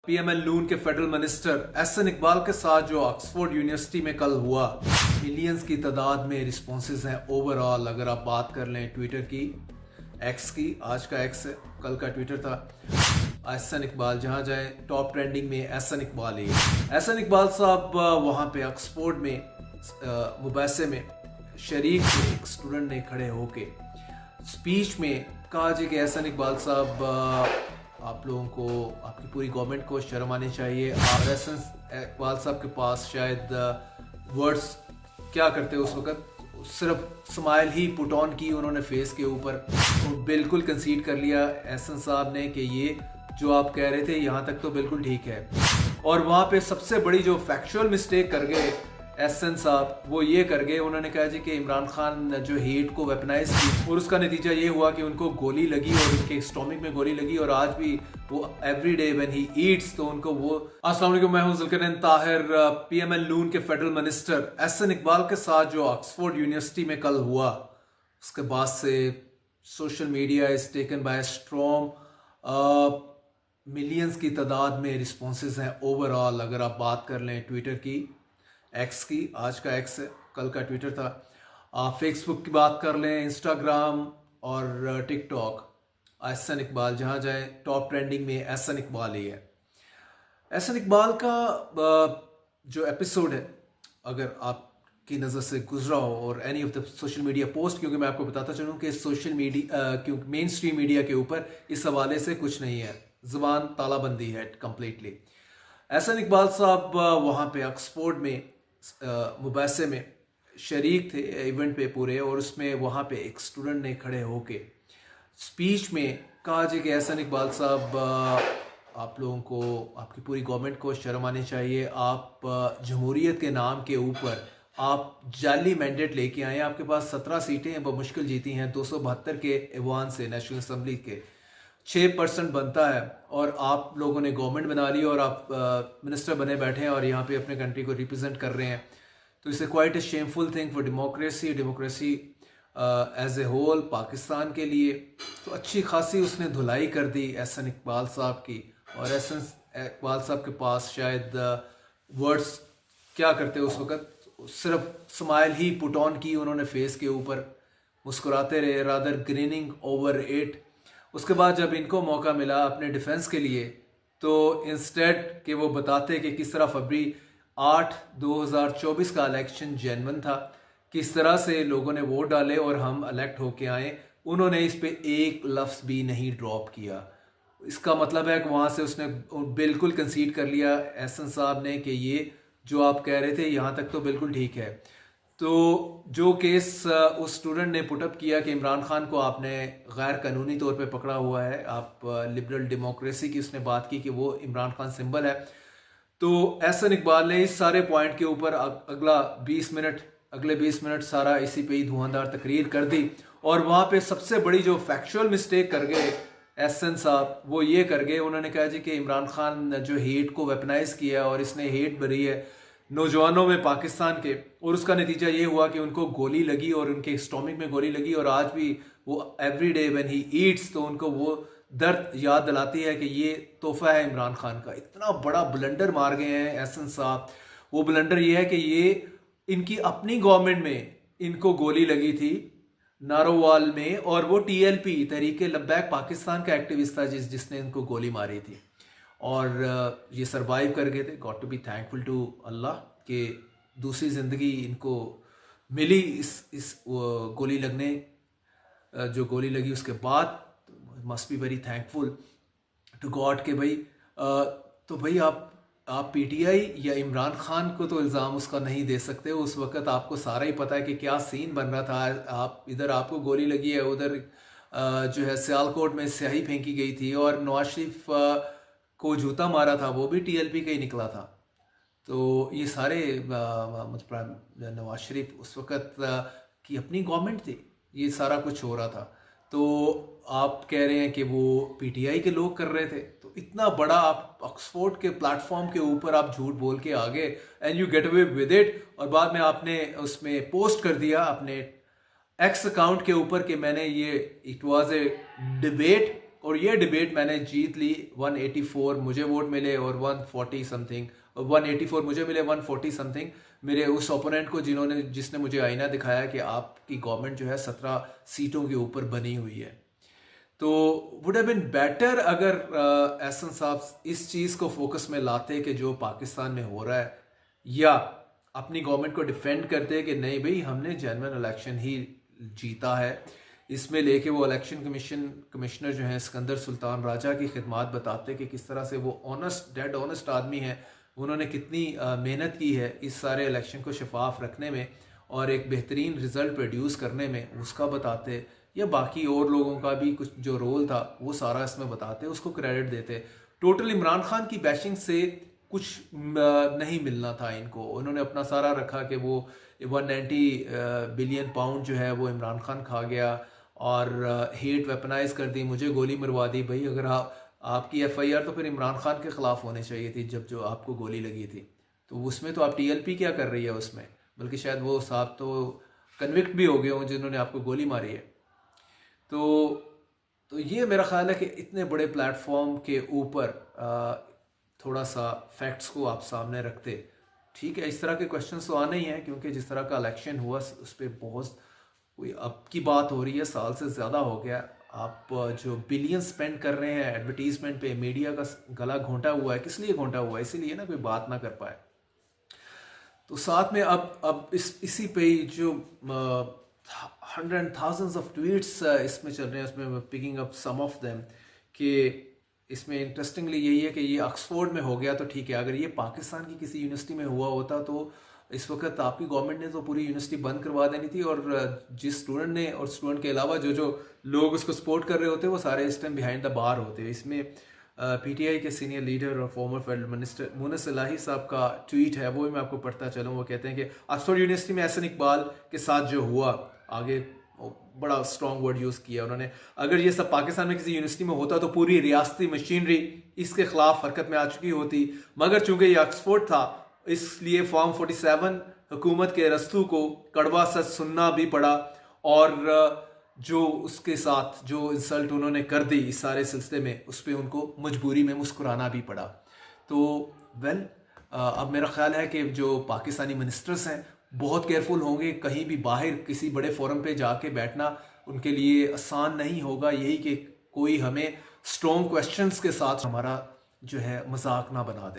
PML नून के federal minister Ehsan Iqbal के साथ जो ऑक्सफोर्ड यूनिवर्सिटी में कल हुआ, मिलियंस की तादाद में रिस्पॉन्सेज हैं ओवरऑल। अगर आप बात कर लें ट्विटर की, एक्स की, आज का एक्स है, कल का ट्विटर था, एहसन इकबाल जहाँ जाए टॉप ट्रेंडिंग में एहसन इकबाल ही है। एहसन इकबाल साहब वहाँ पे ऑक्सफोर्ड में मुबासे में शरीक थे। एक स्टूडेंट ने खड़े होके स्पीच में कहा जी कि एहसन इकबाल साहब आप लोगों को, आपकी पूरी गवर्नमेंट को शर्म आनी चाहिए। और एहसन इकबाल साहब के पास शायद वर्ड्स क्या करते उस वक्त, सिर्फ स्माइल ही पुट ऑन की उन्होंने फेस के ऊपर, तो बिल्कुल कंसीड कर लिया एहसन साहब ने कि ये जो आप कह रहे थे यहाँ तक तो बिल्कुल ठीक है। और वहाँ पे सबसे बड़ी जो फैक्चुअल मिस्टेक कर गए एहसन साहब, वो ये कर गए, उन्होंने कहा जी कि इमरान खान जो हेट को वेपनाइज की और उसका नतीजा ये हुआ कि उनको गोली लगी और उनके स्टोमिक में गोली लगी। और आज भी वो every day when he eats तो उनको वो। अस्सलाम वालेकुम, मैं हूं जुल्करनैन ताहिर। पीएमएल नून के फेडरल मिनिस्टर एहसन इकबाल के साथ जो ऑक्सफोर्ड यूनिवर्सिटी में कल हुआ, उसके बाद से social media is taken by storm. Millions की तादाद में रिस्पॉन्सेज हैं ओवरऑल। अगर आप बात कर लें ट्विटर की, एक्स की, आज का एक्स है, कल का ट्विटर था, आप फेसबुक की बात कर लें, इंस्टाग्राम और टिकटॉक, एहसन इकबाल जहाँ जाए टॉप ट्रेंडिंग में एहसन इकबाल ही है। एहसन इकबाल का जो एपिसोड है, अगर आपकी नज़र से गुजरा हो और any of the social media post, क्योंकि मैं आपको बताता चलूँ कि सोशल मीडिया क्योंकि मेन स्ट्रीम मीडिया के ऊपर इस हवाले से कुछ नहीं है, ज़ुबान तालाबंदी है कम्प्लीटली। एहसन इकबाल साहब वहाँ पे ऑक्सफोर्ड में मुबासे में शरीक थे इवेंट पे पूरे, और उसमें वहाँ पे एक स्टूडेंट ने खड़े होके स्पीच में कहा जी कि एहसन इकबाल साहब आप लोगों को, आपकी पूरी गवर्नमेंट को शर्म आनी चाहिए। आप जमहूरियत के नाम के ऊपर आप जाली मैंडेट लेके आए हैं। आपके पास 17 सीटें हैं, बमुश्किल जीती हैं 272 के ऐवान से, नेशनल असम्बली के 6% बनता है, और आप लोगों ने गवर्नमेंट बना ली और आप मिनिस्टर बने बैठे हैं और यहाँ पे अपने कंट्री को रिप्रेजेंट कर रहे हैं। तो इसे quite a shameful thing for democracy as a whole Pakistan के लिए। तो अच्छी खासी उसने धुलाई कर दी एहसन इकबाल साहब की, और एहसन इकबाल साहब के पास शायद वर्ड्स क्या करते उस वक्त, सिर्फ स्माइल ही पुट ऑन की उन्होंने फेस के ऊपर, मुस्कुराते रहे, रादर ग्रीनिंग ओवर इट। उसके बाद जब इनको मौका मिला अपने डिफेंस के लिए, तो इंस्टेड कि वो बताते कि किस तरह फरवरी 8 2024 का इलेक्शन जेन्युइन था, किस तरह से लोगों ने वोट डाले और हम इलेक्ट होके आए, उन्होंने इस पे एक लफ्ज़ भी नहीं ड्रॉप किया। इसका मतलब है कि वहाँ से उसने बिल्कुल कंसीड कर लिया एहसन साहब ने कि ये जो आप कह रहे थे यहाँ तक तो बिल्कुल ठीक है। तो जो केस उस स्टूडेंट ने पुटअप किया कि इमरान खान को आपने गैर कानूनी तौर पे पकड़ा हुआ है, आप लिबरल डेमोक्रेसी की उसने बात की कि वो इमरान खान सिंबल है। तो एहसन इकबाल ने इस सारे पॉइंट के ऊपर अगले 20 मिनट सारा इसी पे ही धुआंधार तकरीर कर दी। और वहाँ पे सबसे बड़ी जो फैक्चुअल मिस्टेक कर गए एहसन साहब, वो ये कर गए, उन्होंने कहा जी कि इमरान खान जो हेट को वेपनाइज किया और इसने हेट भरी है नौजवानों में पाकिस्तान के, और उसका नतीजा ये हुआ कि उनको गोली लगी और उनके स्टोमिक में गोली लगी। और आज भी वो every day when he eats तो उनको वो दर्द याद दिलाती है कि ये तोहफा है इमरान खान का। इतना बड़ा ब्लंडर मार गए हैं एहसन साहब। वो ब्लंडर ये है कि ये इनकी अपनी गवर्नमेंट में इनको गोली लगी थी नारोवाल में, और वो TLP तहरीक लब्बैक पाकिस्तान का एक्टिविस्ट था जिसने इनको गोली मारी थी, और ये सरवाइव कर गए थे। Got to be thankful to Allah कि दूसरी ज़िंदगी इनको मिली इस गोली लगने, जो गोली लगी उसके बाद। Must be very thankful to God के भाई। तो भाई आप PTI या इमरान खान को तो इल्ज़ाम उसका नहीं दे सकते। उस वक्त आपको सारा ही पता है कि क्या सीन बन रहा था। आप इधर आपको गोली लगी है, उधर जो है सियालकोट में स्याही फेंकी गई थी, और नवाज शरीफ को जूता मारा था, वो भी TLP का ही निकला था। तो ये सारे मतलब नवाज शरीफ उस वक़्त की अपनी गवर्नमेंट थी, ये सारा कुछ हो रहा था। तो आप कह रहे हैं कि वो PTI के लोग कर रहे थे, तो इतना बड़ा आप ऑक्सफोर्ड के प्लेटफॉर्म के ऊपर आप झूठ बोल के आगे, and you get away with it. और बाद में आपने उसमें पोस्ट कर दिया अपने एक्स अकाउंट के ऊपर कि मैंने ये, इट वाज ए डिबेट और ये डिबेट मैंने जीत ली। 184 मुझे वोट मिले और 140 समथिंग, 184 मुझे मिले, 140 समथिंग मेरे उस ओपोनेंट को जिसने मुझे आईना दिखाया कि आपकी गवर्नमेंट जो है 17 सीटों के ऊपर बनी हुई है। तो वुड हैव बीन बेटर अगर एहसन साहब इस चीज़ को फोकस में लाते कि जो पाकिस्तान में हो रहा है, या अपनी गवर्नमेंट को डिफेंड करते कि नहीं भाई हमने जेन्युइन इलेक्शन ही जीता है। इसमें लेके वो इलेक्शन कमिश्नर जो हैं सिकंदर सुल्तान राजा की खिदमत बताते कि किस तरह से वो ऑनेस्ट, डेड ऑनेस्ट आदमी हैं, उन्होंने कितनी मेहनत की है इस सारे इलेक्शन को शफाफ रखने में और एक बेहतरीन रिजल्ट प्रोड्यूस करने में, उसका बताते। या बाकी और लोगों का भी कुछ जो रोल था वो सारा इसमें बताते, उसको क्रेडिट देते। टोटल इमरान खान की बैशिंग से कुछ नहीं मिलना था इनको। उन्होंने अपना सारा रखा कि वो 190 बिलियन पाउंड जो है वो इमरान खान खा गया और हेट वेपनाइज कर दी, मुझे गोली मरवा दी। भाई अगर आपकी FIR तो फिर इमरान खान के खिलाफ होनी चाहिए थी जब जो आपको गोली लगी थी। तो उसमें तो आप TLP क्या कर रही है उसमें, बल्कि शायद वो साहब तो कन्विक्ट भी हो गए हों जिन्होंने आपको गोली मारी है। तो ये मेरा ख्याल है कि इतने बड़े प्लेटफॉर्म के ऊपर थोड़ा सा फैक्ट्स को आप सामने रखते, ठीक है। इस तरह के क्वेश्चंस तो आने ही हैं क्योंकि जिस तरह का इलेक्शन हुआ उस पर बहुत कोई अब की बात हो रही है, साल से ज़्यादा हो गया। आप जो बिलियन स्पेंड कर रहे हैं एडवर्टीजमेंट पे, मीडिया का गला घोंटा हुआ है। किस लिए घोंटा हुआ है? इसीलिए ना कोई बात ना कर पाए। तो साथ में अब इसी पे ही जो 100,000 ऑफ ट्वीट्स इसमें चल रहे हैं, उसमें picking up some of them कि इसमें इंटरेस्टिंगली यही है कि ये ऑक्सफोर्ड में हो गया तो ठीक है, अगर ये पाकिस्तान की किसी यूनिवर्सिटी में हुआ होता तो इस वक्त आपकी गवर्नमेंट ने तो पूरी यूनिवर्सिटी बंद करवा देनी थी और जिस स्टूडेंट ने और स्टूडेंट के अलावा जो लोग उसको सपोर्ट कर रहे होते वो सारे इस टाइम बिहाइंड द बार होते। इसमें PTI के सीनियर लीडर और फॉर्मर फेडरल मिनिस्टर मुनस इलाही साहब का ट्वीट है, वो भी मैं आपको पढ़ता चलूँ। वो कहते हैं कि ऑक्सफोर्ड यूनिवर्सिटी में एहसन इकबाल के साथ जो हुआ, आगे बड़ा स्ट्रॉन्ग वर्ड यूज़ किया उन्होंने, अगर ये सब पाकिस्तान में किसी यूनिवर्सिटी में होता तो पूरी रियासती मशीनरी इसके खिलाफ हरकत में आ चुकी होती, मगर चूंकि ये ऑक्सफोर्ड था इसलिए फॉर्म 47 हुकूमत के रस्तू को कड़वा सच सुनना भी पड़ा और जो उसके साथ जो इंसल्ट उन्होंने कर दी इस सारे सिलसिले में, उस पर उनको मजबूरी में मुस्कुराना भी पड़ा। तो अब मेरा ख्याल है कि जो पाकिस्तानी मिनिस्टर्स हैं बहुत केयरफुल होंगे। कहीं भी बाहर किसी बड़े फोरम पे जाके बैठना उनके लिए आसान नहीं होगा। यही कि कोई हमें स्ट्रॉन्ग क्वेश्चंस के साथ हमारा जो है मजाक ना बना दे।